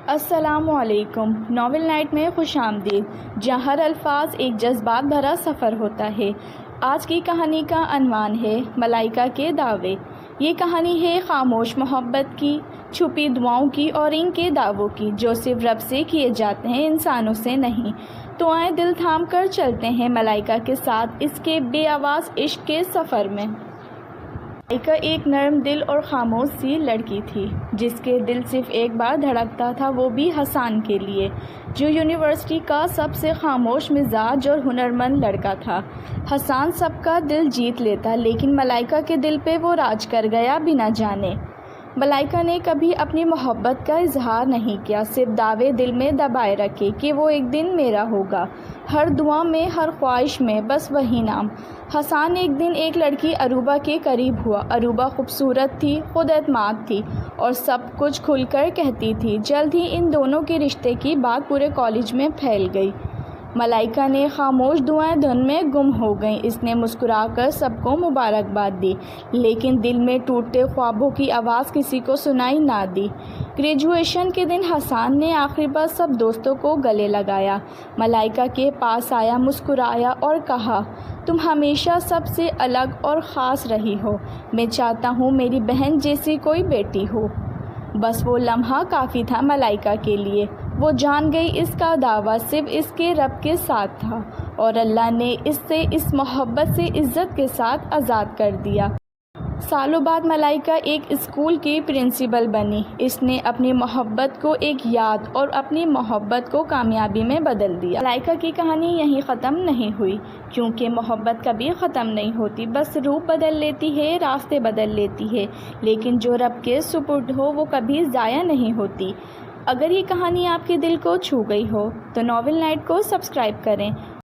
السلام علیکم۔ Novel night میں خوش آمدید، جہاں ہر الفاظ ایک جذبات بھرا سفر ہوتا ہے۔ آج کی کہانی کا عنوان ہے ملائکہ کے دعوے۔ یہ کہانی ہے خاموش محبت کی، چھپی دعاؤں کی اور ان کے دعووں کی جو صرف رب سے کیے جاتے ہیں، انسانوں سے نہیں۔ تو آئیں دل تھام کر چلتے ہیں ملائکہ کے ساتھ اس کے بے آواز عشق کے سفر میں۔ ملائکہ ایک نرم دل اور خاموش سی لڑکی تھی جس کے دل صرف ایک بار دھڑکتا تھا، وہ بھی حسان کے لیے، جو یونیورسٹی کا سب سے خاموش مزاج اور ہنرمند لڑکا تھا۔ حسان سب کا دل جیت لیتا، لیکن ملائکہ کے دل پہ وہ راج کر گیا بنا جانے۔ ملائکہ نے کبھی اپنی محبت کا اظہار نہیں کیا، صرف دعوے دل میں دبائے رکھے کہ وہ ایک دن میرا ہوگا، ہر دعا میں، ہر خواہش میں، بس وہی نام۔ حسان ایک دن ایک لڑکی اروبا کے قریب ہوا۔ اروبا خوبصورت تھی، خود اعتماد تھی اور سب کچھ کھل کر کہتی تھی۔ جلد ہی ان دونوں کے رشتے کی بات پورے کالج میں پھیل گئی۔ ملائکہ نے خاموش دعائیں دھن میں گم ہو گئیں۔ اس نے مسکرا کر سب کو مبارکباد دی، لیکن دل میں ٹوٹتے خوابوں کی آواز کسی کو سنائی نہ دی۔ گریجویشن کے دن حسان نے آخری بار سب دوستوں کو گلے لگایا۔ ملائکہ کے پاس آیا، مسکرایا اور کہا، تم ہمیشہ سب سے الگ اور خاص رہی ہو۔ میں چاہتا ہوں میری بہن جیسی کوئی بیٹی ہو۔ بس وہ لمحہ کافی تھا ملائکہ کے لیے۔ وہ جان گئی اس کا دعویٰ صرف اس کے رب کے ساتھ تھا اور اللہ نے اسے اس محبت سے عزت کے ساتھ آزاد کر دیا۔ سالوں بعد ملائکہ ایک اسکول کی پرنسپل بنی۔ اس نے اپنی محبت کو ایک یاد اور اپنی محبت کو کامیابی میں بدل دیا۔ ملائکہ کی کہانی یہیں ختم نہیں ہوئی، کیونکہ محبت کبھی ختم نہیں ہوتی، بس روپ بدل لیتی ہے، راستے بدل لیتی ہے، لیکن جو رب کے سپرد ہو وہ کبھی ضائع نہیں ہوتی۔ اگر یہ کہانی آپ کے دل کو چھو گئی ہو تو ناول نائٹ کو سبسکرائب کریں